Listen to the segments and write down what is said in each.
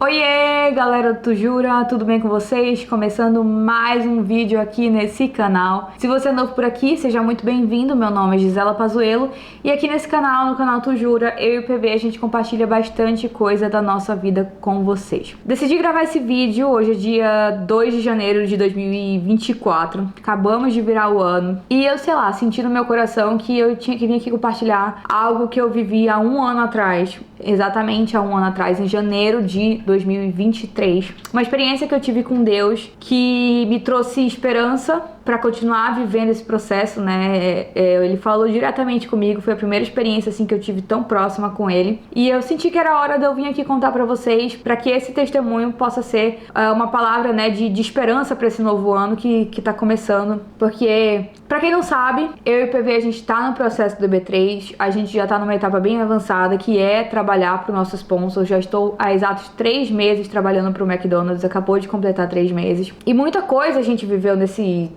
Oiê, galera do Tujura, tudo bem com vocês? Começando mais um vídeo aqui nesse canal. Se você é novo por aqui, seja muito bem-vindo. Meu nome é Gisela Pazuello e aqui nesse canal, no canal Tujura, eu e o PV, a gente compartilha bastante coisa da nossa vida com vocês. Decidi gravar esse vídeo, hoje é dia 2 de janeiro de 2024, acabamos de virar o ano e eu, sei lá, senti no meu coração que eu tinha que vir aqui compartilhar algo que eu vivi há um ano atrás, exatamente há um ano atrás, em janeiro de 2023. Uma experiência que eu tive com Deus que me trouxe esperança para continuar vivendo esse processo, né? Ele falou diretamente comigo, foi a primeira experiência assim que eu tive tão próxima com ele. E eu senti que era hora de eu vir aqui contar para vocês, para que esse testemunho possa ser uma palavra, né, de esperança para esse novo ano que tá começando. Porque, para quem não sabe, eu e o PV, a gente tá no processo do EB3, a gente já tá numa etapa bem avançada, que é trabalhar pro nosso sponsor. Já estou há exatos 3 meses trabalhando pro McDonald's, acabou de completar 3 meses. E muita coisa a gente viveu nesse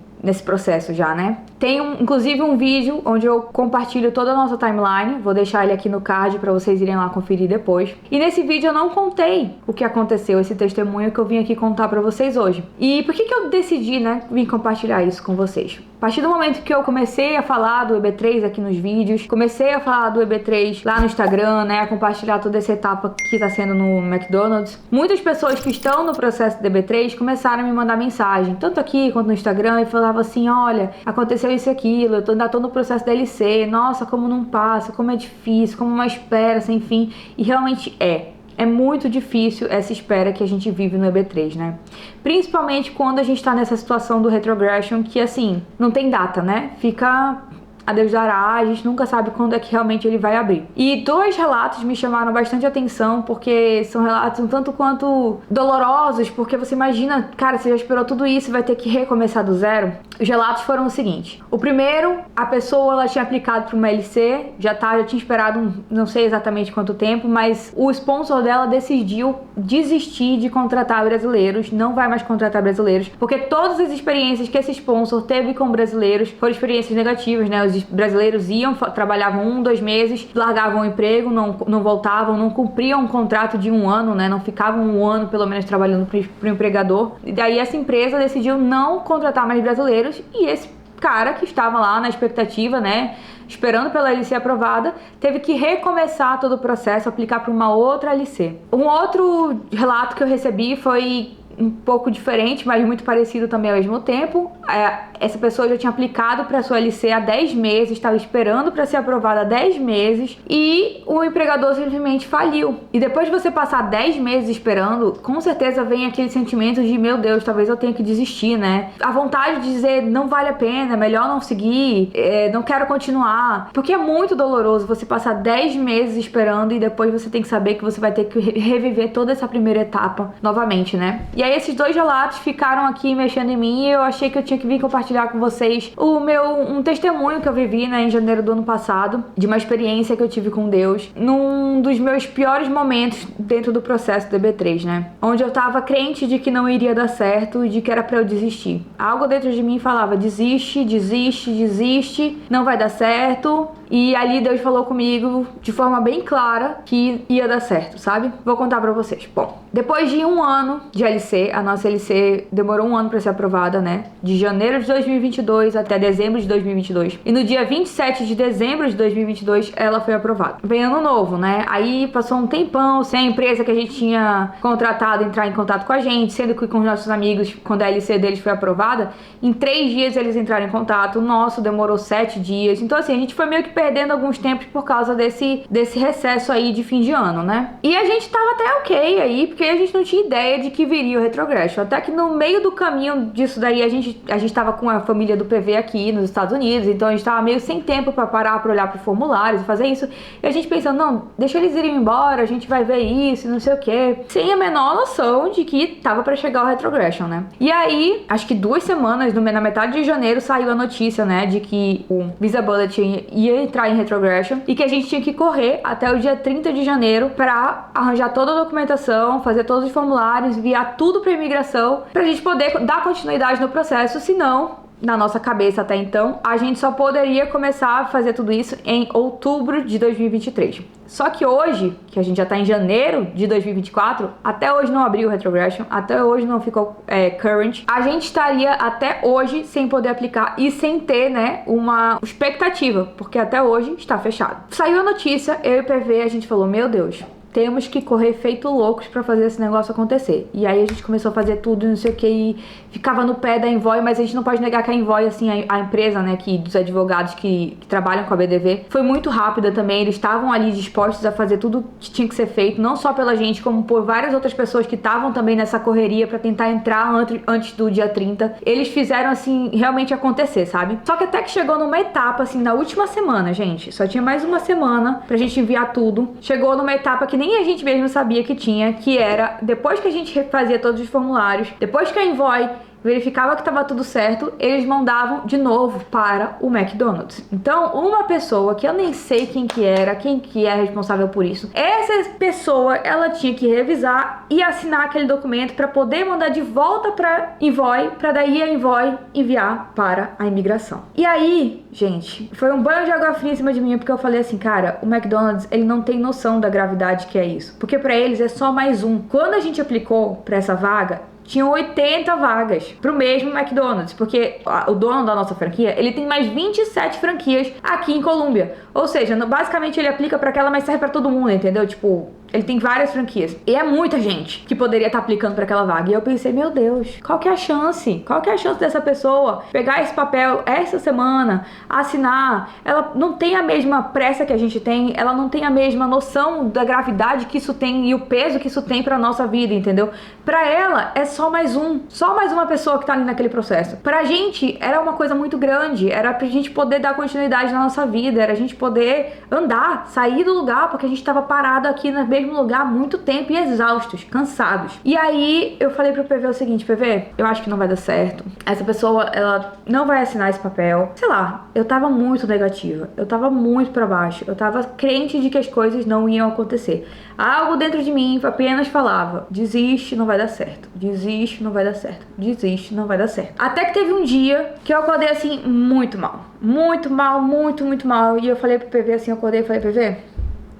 processo já, né? Tem inclusive um vídeo onde eu compartilho toda a nossa timeline, vou deixar ele aqui no card para vocês irem lá conferir depois. E nesse vídeo eu não contei o que aconteceu, esse testemunho que eu vim aqui contar para vocês hoje. E por que eu decidi, né, vir compartilhar isso com vocês? A partir do momento que eu comecei a falar do EB3 aqui nos vídeos, comecei a falar do EB3 lá no Instagram, né, a compartilhar toda essa etapa que tá sendo no McDonald's, muitas pessoas que estão no processo do EB3 começaram a me mandar mensagem, tanto aqui quanto no Instagram, e falavam assim: olha, aconteceu isso e aquilo, ainda tô no processo da LC, nossa, como não passa, como é difícil, como uma espera sem fim. E realmente é muito difícil essa espera que a gente vive no EB3, né? Principalmente quando a gente tá nessa situação do retrogression, que assim, não tem data, né? Fica a Deus dará, a gente nunca sabe quando é que realmente ele vai abrir. E 2 relatos me chamaram bastante atenção, porque são relatos um tanto quanto dolorosos, porque você imagina, cara, você já esperou tudo isso e vai ter que recomeçar do zero. Os relatos foram o seguinte: o primeiro, a pessoa, ela tinha aplicado para uma LC, já tinha esperado não sei exatamente quanto tempo, mas o sponsor dela decidiu desistir de contratar brasileiros, não vai mais contratar brasileiros, porque todas as experiências que esse sponsor teve com brasileiros foram experiências negativas, né? Os brasileiros iam, trabalhavam 1, 2 meses, largavam o emprego, não voltavam, não cumpriam um contrato de 1 ano, né? Não ficavam 1 ano pelo menos trabalhando para o empregador. E daí essa empresa decidiu não contratar mais brasileiros, e esse cara que estava lá na expectativa, né, esperando pela LC aprovada, teve que recomeçar todo o processo, aplicar para uma outra LC. Um outro relato que eu recebi foi um pouco diferente, mas muito parecido também ao mesmo tempo. Essa pessoa já tinha aplicado para sua LC há 10 meses, estava esperando para ser aprovada há 10 meses e o empregador simplesmente faliu. E depois de você passar 10 meses esperando, com certeza vem aquele sentimento de: meu Deus, talvez eu tenha que desistir, né? A vontade de dizer: não vale a pena, melhor não seguir, não quero continuar. Porque é muito doloroso você passar 10 meses esperando e depois você tem que saber que você vai ter que reviver toda essa primeira etapa novamente, né? E aí esses 2 relatos ficaram aqui mexendo em mim e eu achei que eu tinha que vir compartilhar com vocês um testemunho que eu vivi, né, em janeiro do ano passado, de uma experiência que eu tive com Deus, num dos meus piores momentos dentro do processo do EB3, né? Onde eu tava crente de que não iria dar certo e de que era pra eu desistir. Algo dentro de mim falava: desiste, desiste, desiste, não vai dar certo. E ali Deus falou comigo de forma bem clara que ia dar certo, sabe? Vou contar pra vocês. Bom, depois de 1 ano de LC, a nossa LC demorou 1 ano pra ser aprovada, né? De janeiro de 2022 até dezembro de 2022. E no dia 27 de dezembro de 2022, ela foi aprovada. Vem ano novo, né? Aí passou um tempão sem a empresa que a gente tinha contratado entrar em contato com a gente, sendo que com os nossos amigos, quando a LC deles foi aprovada, em 3 dias eles entraram em contato. O nosso demorou 7 dias. Então, assim, a gente foi meio que perdendo alguns tempos por causa desse recesso aí de fim de ano, né? E a gente tava até ok aí, porque a gente não tinha ideia de que viria o retrogression. Até que no meio do caminho disso daí, a gente tava com a família do PV aqui nos Estados Unidos, então a gente tava meio sem tempo pra parar pra olhar pro formulário e fazer isso. E a gente pensando: não, deixa eles irem embora, a gente vai ver isso, não sei o que. Sem a menor noção de que tava pra chegar o retrogression, né? E aí, acho que 2 semanas, na metade de janeiro, saiu a notícia, né, de que o Visa Bulletin ia entrar em retrogression e que a gente tinha que correr até o dia 30 de janeiro pra arranjar toda a documentação, fazer todos os formulários, enviar tudo pra imigração, pra gente poder dar continuidade no processo, senão na nossa cabeça até então, a gente só poderia começar a fazer tudo isso em outubro de 2023. Só que hoje, que a gente já tá em janeiro de 2024, até hoje não abriu o retrogression, até hoje não ficou current, a gente estaria até hoje sem poder aplicar e sem ter, né, uma expectativa, porque até hoje está fechado. Saiu a notícia, eu e o PV, a gente falou, meu Deus, temos que correr feito loucos pra fazer esse negócio acontecer. E aí a gente começou a fazer tudo, não sei o que, e ficava no pé da Envoy, mas a gente não pode negar que a Envoy, assim, a empresa, né, dos advogados que trabalham com a BDV, foi muito rápida também. Eles estavam ali dispostos a fazer tudo que tinha que ser feito, não só pela gente, como por várias outras pessoas que estavam também nessa correria pra tentar entrar antes do dia 30. Eles fizeram, assim, realmente acontecer, sabe? Só que até que chegou numa etapa, assim, na última semana, gente, só tinha mais uma semana pra gente enviar tudo. Chegou numa etapa que nem a gente mesmo sabia que tinha, que era depois que a gente fazia todos os formulários, depois que a Envoy verificava que estava tudo certo, eles mandavam de novo para o McDonald's. Então, uma pessoa que eu nem sei quem que é responsável por isso, essa pessoa, ela tinha que revisar e assinar aquele documento para poder mandar de volta para Envoy, para daí a Envoy enviar para a imigração. E aí, gente, foi um banho de água fria em cima de mim, porque eu falei assim, cara, o McDonald's, ele não tem noção da gravidade que é isso, porque para eles é só mais um. Quando a gente aplicou para essa vaga, tinham 80 vagas pro mesmo McDonald's, porque o dono da nossa franquia, ele tem mais 27 franquias aqui em Colômbia. Ou seja, basicamente ele aplica para aquela, mas serve para todo mundo, entendeu? Tipo, ele tem várias franquias. E é muita gente que poderia estar aplicando para aquela vaga. E eu pensei, meu Deus, qual que é a chance? Qual que é a chance dessa pessoa pegar esse papel essa semana, assinar? Ela não tem a mesma pressa que a gente tem, ela não tem a mesma noção da gravidade que isso tem e o peso que isso tem para nossa vida, entendeu? Para ela é só mais uma pessoa que tá ali naquele processo. Pra gente era uma coisa muito grande, era pra gente poder dar continuidade na nossa vida, era a gente poder andar, sair do lugar, porque a gente tava parado aqui no mesmo lugar há muito tempo e exaustos, cansados. E aí eu falei pro PV o seguinte, PV, eu acho que não vai dar certo. Essa pessoa, ela não vai assinar esse papel. Sei lá, eu tava muito negativa, eu tava muito pra baixo, eu tava crente de que as coisas não iam acontecer. Algo dentro de mim apenas falava, desiste, não vai dar certo, desiste, não vai dar certo, desiste, não vai dar certo. Até que teve um dia que eu acordei assim, muito mal, muito mal, muito mal. E eu falei pro PV assim, eu acordei e falei, PV,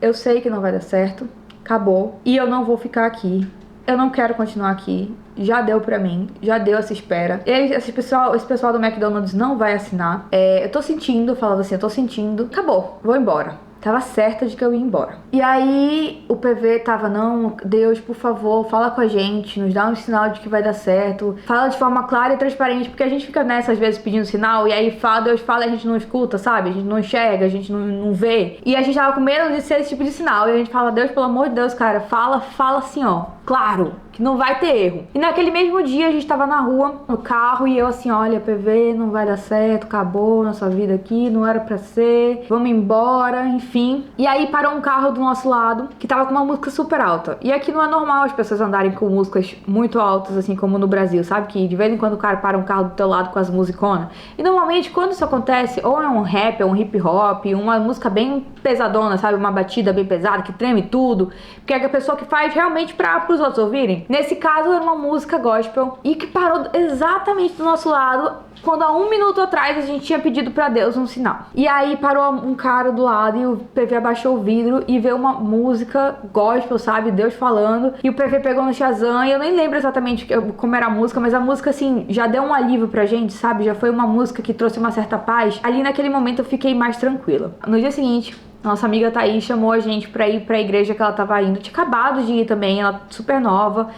eu sei que não vai dar certo, acabou, e eu não vou ficar aqui, eu não quero continuar aqui, já deu pra mim, já deu essa espera. Esse pessoal do McDonald's não vai assinar. Eu tô sentindo, falava assim, eu tô sentindo, acabou, vou embora. Tava certa de que eu ia embora. E aí o PV tava, não, Deus, por favor, fala com a gente, nos dá um sinal de que vai dar certo. Fala de forma clara e transparente, porque a gente fica nessa às vezes pedindo sinal, e aí Deus fala e a gente não escuta, sabe? A gente não enxerga, a gente não vê. E a gente tava com medo de ser esse tipo de sinal. E a gente fala, Deus, pelo amor de Deus, cara, fala assim, ó, claro, que não vai ter erro. E naquele mesmo dia a gente tava na rua, no carro, e eu assim, olha, PV, não vai dar certo, acabou nossa vida aqui, não era pra ser, vamos embora, enfim. E aí parou um carro do nosso lado, que tava com uma música super alta. E aqui não é normal as pessoas andarem com músicas muito altas, assim como no Brasil, sabe? Que de vez em quando o cara para um carro do teu lado com as musiconas. E normalmente quando isso acontece, ou é um rap, ou um hip hop, uma música bem pesadona, sabe? Uma batida bem pesada, que treme tudo, porque é a pessoa que faz realmente pros outros ouvirem. Nesse caso era uma música gospel e que parou exatamente do nosso lado quando há 1 minuto atrás a gente tinha pedido pra Deus um sinal. E aí parou um cara do lado e o PV abaixou o vidro e veio uma música gospel, sabe? Deus falando. E o PV pegou no Shazam e eu nem lembro exatamente como era a música, mas a música assim já deu um alívio pra gente, sabe? Já foi uma música que trouxe uma certa paz. Ali naquele momento eu fiquei mais tranquila. No dia seguinte, nossa amiga Thaís chamou a gente pra ir pra igreja que ela tava indo. Tinha acabado de ir também, ela super nova.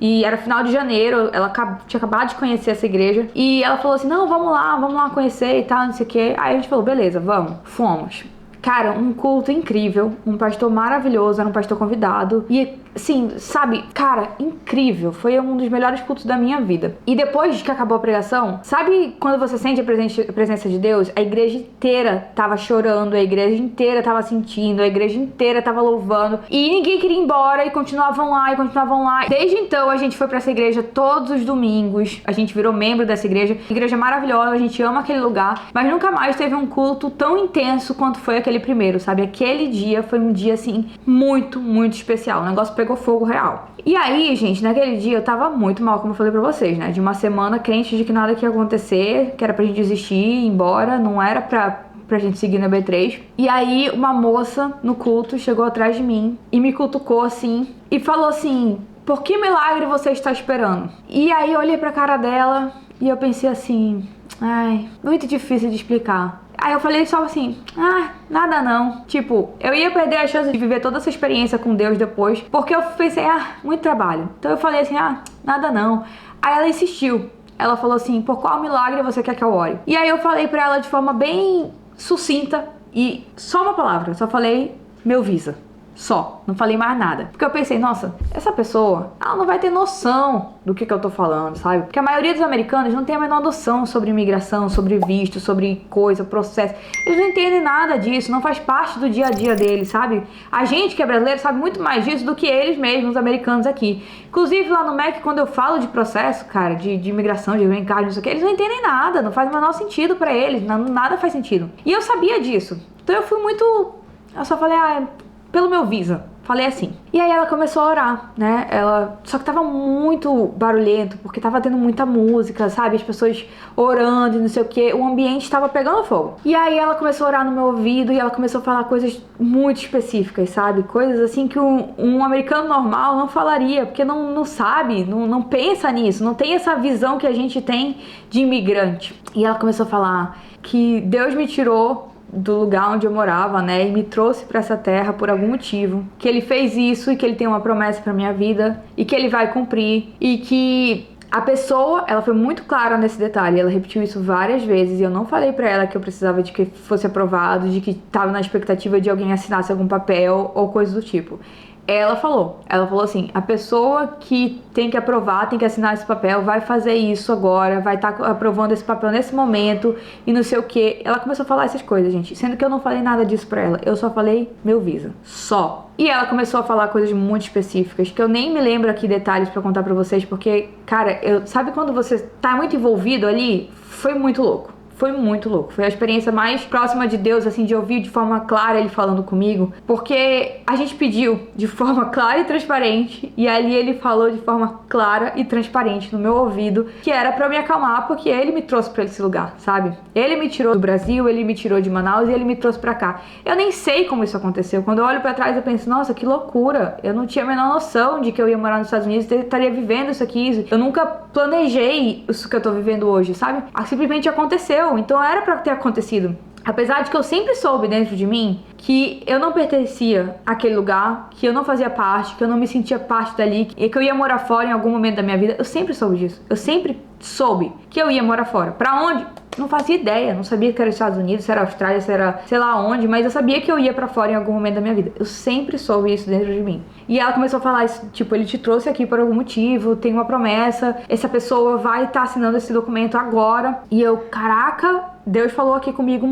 E era final de janeiro, ela tinha acabado de conhecer essa igreja. E ela falou assim, não, vamos lá conhecer e tal, não sei o quê. Aí a gente falou, beleza, vamos. Fomos. Cara, um culto incrível, um pastor maravilhoso, era um pastor convidado. E, assim, sabe, cara, incrível. Foi um dos melhores cultos da minha vida. E depois que acabou a pregação, sabe quando você sente a presença de Deus? A igreja inteira tava chorando, a igreja inteira tava sentindo, a igreja inteira tava louvando. E ninguém queria ir embora e continuavam lá. Desde então, a gente foi pra essa igreja todos os domingos. A gente virou membro dessa igreja. Igreja maravilhosa, a gente ama aquele lugar. Mas nunca mais teve um culto tão intenso quanto foi aquele primeiro, sabe? Aquele dia foi um dia, assim, muito especial. O negócio pegou fogo real. E aí, gente, naquele dia eu tava muito mal, como eu falei pra vocês, né? De uma semana crente de que nada que ia acontecer, que era pra gente desistir, ir embora, não era pra gente seguir no B3. E aí uma moça no culto chegou atrás de mim e me cutucou assim e falou assim: por que milagre você está esperando? E aí eu olhei pra cara dela e eu pensei assim: ai, muito difícil de explicar. Aí eu falei só assim: nada não. Tipo, eu ia perder a chance de viver toda essa experiência com Deus depois, porque eu pensei: muito trabalho. Então eu falei assim: nada não. Aí ela insistiu. Ela falou assim: por qual milagre você quer que eu ore? E aí eu falei pra ela de forma bem sucinta e só uma palavra. Eu só falei: meu Visa. Só, não falei mais nada. Porque eu pensei: nossa, essa pessoa, ela não vai ter noção do que eu tô falando, sabe? Porque a maioria dos americanos não tem a menor noção sobre imigração, sobre visto, sobre coisa, processo. Eles não entendem nada disso, não faz parte do dia a dia deles, sabe? A gente que é brasileiro sabe muito mais disso do que eles mesmos, os americanos aqui. Inclusive lá no MEC, quando eu falo de processo, cara, de imigração, de green card, não sei o que, eles não entendem nada, não faz o menor sentido pra eles, nada faz sentido. E eu sabia disso. Então eu fui muito... Eu só falei: pelo meu Visa. Falei assim. E aí ela começou a orar, né? Só que tava muito barulhento, porque tava tendo muita música, sabe? As pessoas orando e não sei o que. O ambiente tava pegando fogo. E aí ela começou a orar no meu ouvido e ela começou a falar coisas muito específicas, sabe? Coisas assim que um americano normal não falaria, porque não sabe, não pensa nisso, não tem essa visão que a gente tem de imigrante. E ela começou a falar que Deus me tirou do lugar onde eu morava, né, e me trouxe pra essa terra por algum motivo, que ele fez isso e que ele tem uma promessa pra minha vida e que ele vai cumprir, e que a pessoa, ela foi muito clara nesse detalhe, ela repetiu isso várias vezes e eu não falei pra ela que eu precisava de que fosse aprovado, de que tava na expectativa de alguém assinasse algum papel ou coisa do tipo. Ela falou assim: a pessoa que tem que aprovar, tem que assinar esse papel, vai fazer isso agora, vai estar aprovando esse papel nesse momento e não sei o que. Ela começou a falar essas coisas, gente, sendo que eu não falei nada disso pra ela, eu só falei meu Visa, só. E ela começou a falar coisas muito específicas, que eu nem me lembro aqui detalhes pra contar pra vocês, porque, cara, sabe quando você tá muito envolvido ali? Foi muito louco. Foi muito louco, foi a experiência mais próxima de Deus, assim, de ouvir de forma clara ele falando comigo, porque a gente pediu de forma clara e transparente, e ali ele falou de forma clara e transparente no meu ouvido, que era pra eu me acalmar, porque ele me trouxe pra esse lugar, sabe? Ele me tirou do Brasil, ele me tirou de Manaus e ele me trouxe pra cá. Eu nem sei como isso aconteceu, quando eu olho pra trás eu penso: nossa, que loucura, eu não tinha a menor noção de que eu ia morar nos Estados Unidos e estaria vivendo isso aqui, eu nunca planejei isso que eu tô vivendo hoje, sabe? Simplesmente aconteceu. Então era pra ter acontecido. Apesar de que eu sempre soube dentro de mim que eu não pertencia àquele lugar, que eu não fazia parte, que eu não me sentia parte dali, e que eu ia morar fora em algum momento da minha vida. Eu sempre soube disso. Eu sempre soube que eu ia morar fora. Pra onde? Não fazia ideia. Não sabia que era Estados Unidos, se era Austrália, se era sei lá onde, mas eu sabia que eu ia pra fora em algum momento da minha vida. Eu sempre soube isso dentro de mim. E ela começou a falar isso, tipo: ele te trouxe aqui por algum motivo, tem uma promessa, essa pessoa vai estar assinando esse documento agora. E eu, caraca, Deus falou aqui comigo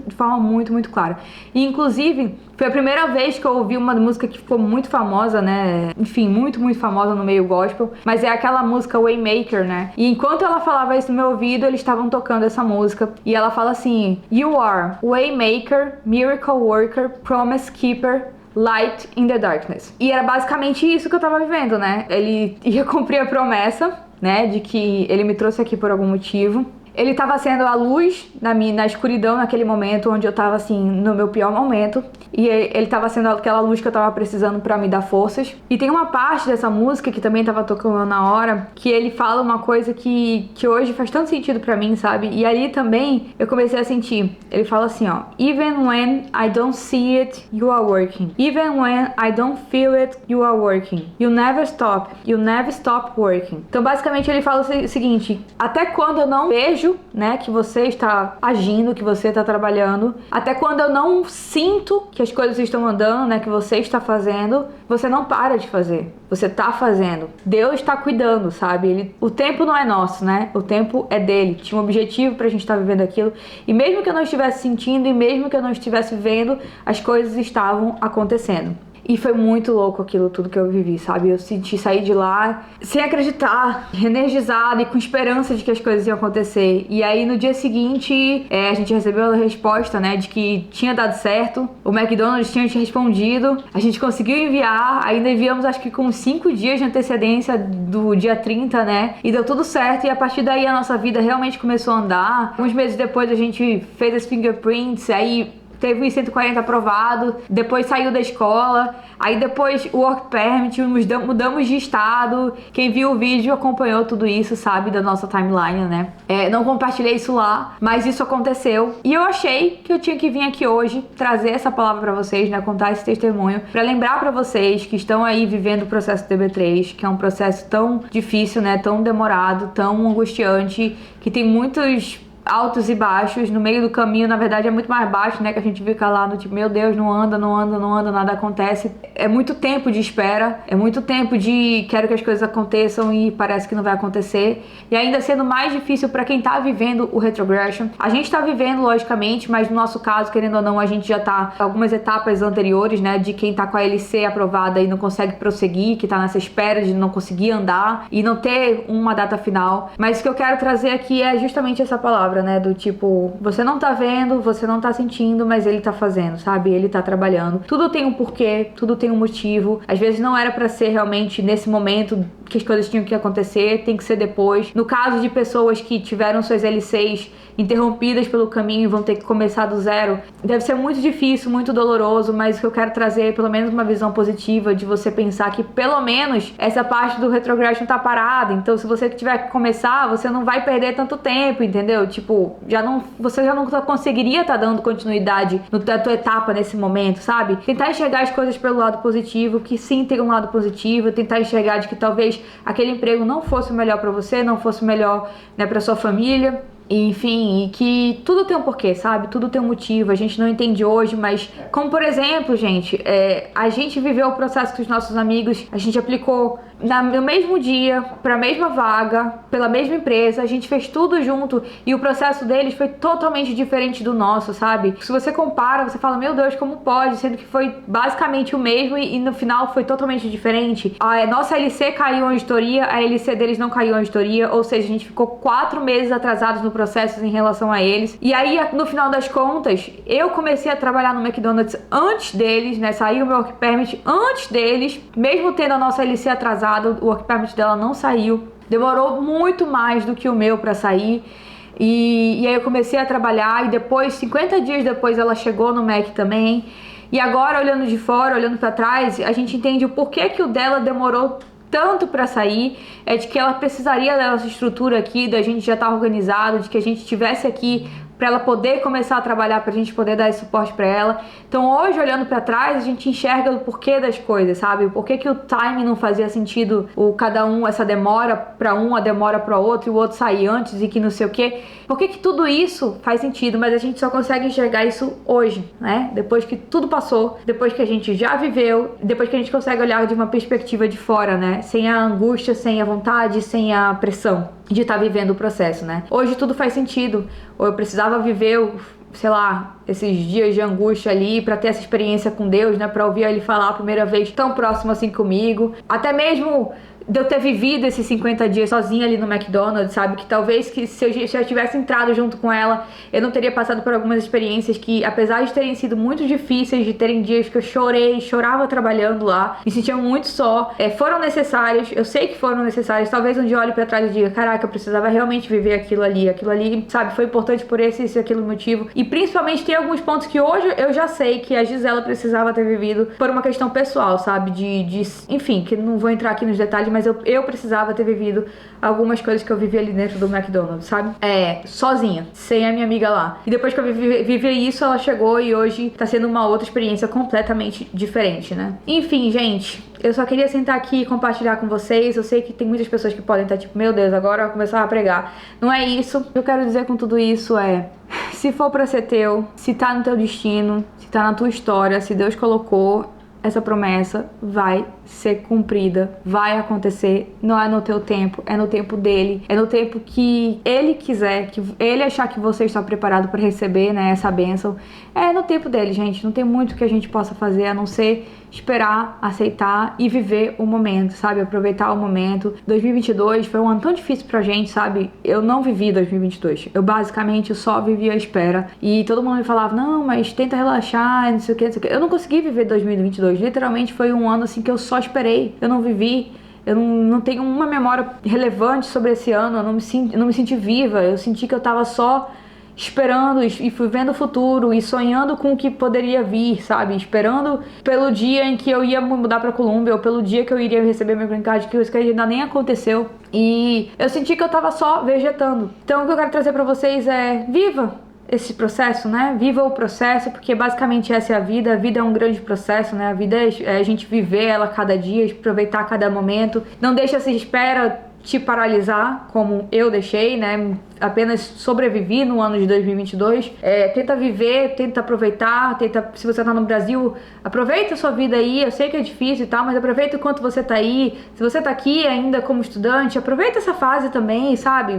de forma muito, muito clara. E inclusive, foi a primeira vez que eu ouvi uma música que ficou muito famosa, né? Enfim, muito, muito famosa no meio gospel. Mas é aquela música Waymaker, né? E enquanto ela falava isso no meu ouvido, eles estavam tocando essa música. E ela fala assim: You are Waymaker, Miracle Worker, Promise Keeper, Light in the Darkness. E era basicamente isso que eu tava vivendo, né? Ele ia cumprir a promessa, né? De que ele me trouxe aqui por algum motivo. Ele tava sendo a luz na escuridão naquele momento, onde eu tava assim, no meu pior momento. E ele tava sendo aquela luz que eu tava precisando pra me dar forças. E tem uma parte dessa música que também tava tocando na hora, que ele fala uma coisa que hoje faz tanto sentido pra mim, sabe? E ali também eu comecei a sentir. Ele fala assim, ó: Even when I don't see it, you are working. Even when I don't feel it, you are working. You never stop. You never stop working. Então basicamente ele fala o seguinte: até quando eu não vejo, né, que você está agindo, que você está trabalhando, até quando eu não sinto que as coisas estão andando, né, que você está fazendo, você não para de fazer, você está fazendo. Deus está cuidando, sabe? O tempo não é nosso, né? O tempo é dele. Tinha um objetivo pra gente estar vivendo aquilo, e mesmo que eu não estivesse sentindo, e mesmo que eu não estivesse vendo, as coisas estavam acontecendo. E foi muito louco aquilo tudo que eu vivi, sabe? Eu senti sair de lá sem acreditar, energizada e com esperança de que as coisas iam acontecer. E aí no dia seguinte, a gente recebeu a resposta, né, de que tinha dado certo. O McDonald's tinha te respondido. A gente conseguiu enviar, ainda enviamos acho que com 5 dias de antecedência do dia 30, né? E deu tudo certo. E a partir daí a nossa vida realmente começou a andar. Uns meses depois a gente fez as fingerprints, aí teve o I-140 aprovado, depois saiu da escola, aí depois o Work Permit, mudamos de estado. Quem viu o vídeo acompanhou tudo isso, sabe, da nossa timeline, né? Não compartilhei isso lá, mas isso aconteceu. E eu achei que eu tinha que vir aqui hoje trazer essa palavra pra vocês, né? Contar esse testemunho, pra lembrar pra vocês que estão aí vivendo o processo TB3, que é um processo tão difícil, né? Tão demorado, tão angustiante, que tem muitos altos e baixos. No meio do caminho, na verdade, é muito mais baixo, né? Que a gente fica lá no tipo, meu Deus, não anda, nada acontece. É muito tempo de espera, é muito tempo de quero que as coisas aconteçam e parece que não vai acontecer. E ainda sendo mais difícil pra quem tá vivendo o retrogression. A gente tá vivendo, logicamente, mas no nosso caso, querendo ou não, a gente já tá algumas etapas anteriores, né? De quem tá com a LC aprovada e não consegue prosseguir, que tá nessa espera de não conseguir andar e não ter uma data final. Mas o que eu quero trazer aqui é justamente essa palavra, né, do tipo, você não tá vendo, você não tá sentindo, mas ele tá fazendo, sabe? Ele tá trabalhando. Tudo tem um porquê, tudo tem um motivo. Às vezes não era pra ser realmente nesse momento que as coisas tinham que acontecer, tem que ser depois. No caso de pessoas que tiveram suas LCs interrompidas pelo caminho e vão ter que começar do zero, deve ser muito difícil, muito doloroso, mas o que eu quero trazer é pelo menos uma visão positiva de você pensar que pelo menos essa parte do retrogression tá parada. Então se você tiver que começar, você não vai perder tanto tempo, entendeu? Tipo, você já não conseguiria estar dando continuidade na tua etapa nesse momento, sabe? Tentar enxergar as coisas pelo lado positivo, que sim tem um lado positivo, tentar enxergar de que talvez aquele emprego não fosse o melhor pra você, não fosse o melhor, né, pra sua família. Enfim, e que tudo tem um porquê, sabe? Tudo tem um motivo, a gente não entende hoje, mas como por exemplo, gente, a gente viveu o processo com os nossos amigos, a gente aplicou no mesmo dia, pra mesma vaga, pela mesma empresa, a gente fez tudo junto e o processo deles foi totalmente diferente do nosso, sabe? Se você compara, você fala, meu Deus, como pode? Sendo que foi basicamente o mesmo e no final foi totalmente diferente. A nossa LC caiu em auditoria, a LC deles não caiu em auditoria, ou seja, a gente ficou 4 meses atrasados no processo em relação a eles. E aí, no final das contas, eu comecei a trabalhar no McDonald's antes deles, né? Saiu o meu Work Permit antes deles, mesmo tendo a nossa LC atrasada, o Work Permit dela não saiu. Demorou muito mais do que o meu pra sair. E aí eu comecei a trabalhar e depois, 50 dias depois, ela chegou no Mac também. E agora, olhando de fora, olhando pra trás, a gente entende o porquê que o dela demorou tanto para sair, é de que ela precisaria dessa estrutura aqui, da gente já estar organizado, de que a gente estivesse aqui para ela poder começar a trabalhar, pra gente poder dar esse suporte para ela. Então hoje, olhando para trás, a gente enxerga o porquê das coisas, sabe? O porquê que o timing não fazia sentido, cada um, essa demora para um, a demora para outro, e o outro sair antes e que não sei o quê. Por que tudo isso faz sentido, mas a gente só consegue enxergar isso hoje, né? Depois que tudo passou, depois que a gente já viveu, depois que a gente consegue olhar de uma perspectiva de fora, né? Sem a angústia, sem a vontade, sem a pressão de estar vivendo o processo, né? Hoje tudo faz sentido. Ou eu precisava viver, sei lá, esses dias de angústia ali pra ter essa experiência com Deus, né? Pra ouvir ele falar a primeira vez tão próximo assim comigo. Até mesmo de eu ter vivido esses 50 dias sozinha ali no McDonald's, sabe? Que talvez que se eu tivesse entrado junto com ela, eu não teria passado por algumas experiências que, apesar de terem sido muito difíceis, de terem dias que eu chorava trabalhando lá, me sentia muito só, foram necessárias, eu sei que foram necessárias. Talvez um dia eu olhe pra trás e diga, caraca, eu precisava realmente viver aquilo ali, sabe? Foi importante por esse e aquele motivo. E principalmente tem alguns pontos que hoje eu já sei que a Gisela precisava ter vivido por uma questão pessoal, sabe? Enfim, que não vou entrar aqui nos detalhes, mas eu precisava ter vivido algumas coisas que eu vivi ali dentro do McDonald's, sabe? Sozinha, sem a minha amiga lá. E depois que eu vivi isso, ela chegou e hoje tá sendo uma outra experiência completamente diferente, né? Enfim, gente, eu só queria sentar aqui e compartilhar com vocês. Eu sei que tem muitas pessoas que podem estar tipo, meu Deus, agora eu vou começar a pregar. Não é isso. O que eu quero dizer com tudo isso se for pra ser teu, se tá no teu destino, se tá na tua história, se Deus colocou, essa promessa vai ser cumprida, vai acontecer, não é no teu tempo, é no tempo dele, é no tempo que ele quiser, que ele achar que você está preparado para receber, né, essa bênção. É no tempo dele, gente, não tem muito que a gente possa fazer a não ser esperar, aceitar e viver o momento, sabe? Aproveitar o momento. 2022 foi um ano tão difícil pra gente, sabe? Eu não vivi 2022. Eu basicamente só vivi a espera. E todo mundo me falava, não, mas tenta relaxar, não sei o que, não sei o que. Eu não consegui viver 2022. Literalmente foi um ano assim que eu só esperei. Eu não vivi. Eu não tenho uma memória relevante sobre esse ano. Eu não me senti viva. Eu senti que eu tava só esperando e fui vendo o futuro e sonhando com o que poderia vir, sabe? Esperando pelo dia em que eu ia mudar pra Colômbia ou pelo dia que eu iria receber meu green card, que isso ainda nem aconteceu. E eu senti que eu tava só vegetando. Então o que eu quero trazer pra vocês é: viva esse processo, né? Viva o processo, porque basicamente essa é a vida. A vida é um grande processo, né? A vida é a gente viver ela cada dia, aproveitar cada momento. Não deixa essa espera te paralisar, como eu deixei, né? Apenas sobrevivi no ano de 2022. Tenta viver, tenta aproveitar, se você tá no Brasil, aproveita a sua vida aí. Eu sei que é difícil e tal, mas aproveita enquanto você tá aí. Se você tá aqui ainda como estudante, aproveita essa fase também, sabe?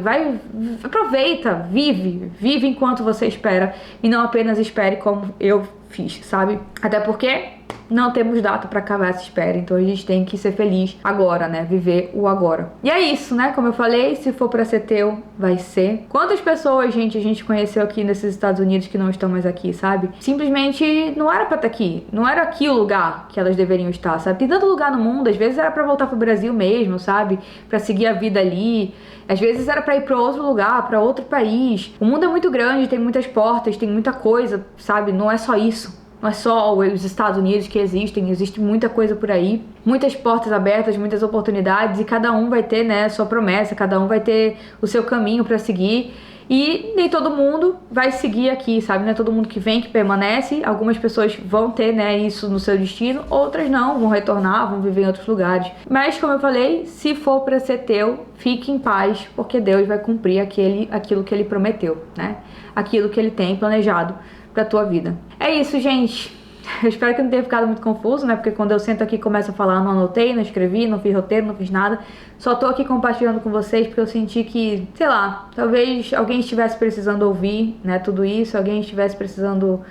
Aproveita, vive enquanto você espera e não apenas espere como eu fiz, sabe? Até porque não temos data pra acabar essa espera, então a gente tem que ser feliz agora, né? Viver o agora. E é isso, né? Como eu falei, se for pra ser teu, vai ser. Quantas pessoas, gente, a gente conheceu aqui nesses Estados Unidos que não estão mais aqui, sabe? Simplesmente não era pra estar aqui. Não era aqui o lugar que elas deveriam estar, sabe? Tem tanto lugar no mundo, às vezes era pra voltar pro Brasil mesmo, sabe? Pra seguir a vida ali. Às vezes era pra ir pra outro lugar, pra outro país. O mundo é muito grande, tem muitas portas, tem muita coisa, sabe? Não é só isso. Não é só os Estados Unidos que existem, existe muita coisa por aí, muitas portas abertas, muitas oportunidades, e cada um vai ter, né, sua promessa, cada um vai ter o seu caminho para seguir, e nem todo mundo vai seguir aqui, sabe? Não é todo mundo que vem que permanece. Algumas pessoas vão ter, né, isso no seu destino, outras não, vão retornar, vão viver em outros lugares. Mas, como eu falei, se for para ser teu, fique em paz, porque Deus vai cumprir aquilo que Ele prometeu, né? Aquilo que Ele tem planejado pra tua vida. É isso, gente. Eu espero que não tenha ficado muito confuso, né? Porque quando eu sento aqui e começo a falar, não anotei, não escrevi, não fiz roteiro, não fiz nada. Só tô aqui compartilhando com vocês porque eu senti que, sei lá, talvez alguém estivesse precisando ouvir, né, tudo isso. Alguém estivesse precisando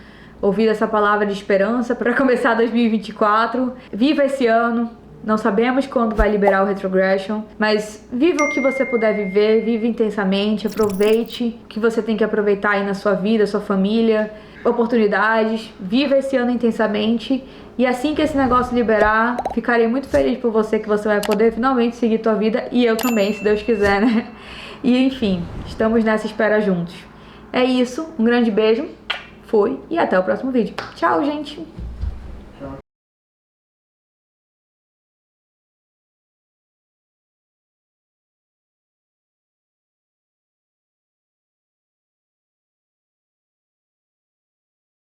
ouvir essa palavra de esperança para começar 2024. Viva esse ano. Não sabemos quando vai liberar o retrogression, mas viva o que você puder viver, vive intensamente, aproveite o que você tem que aproveitar aí na sua vida, sua família, oportunidades, viva esse ano intensamente, e assim que esse negócio liberar, ficarei muito feliz por você, que você vai poder finalmente seguir tua vida, e eu também, se Deus quiser, né? E enfim, estamos nessa espera juntos. É isso, um grande beijo, fui e até o próximo vídeo. Tchau, gente!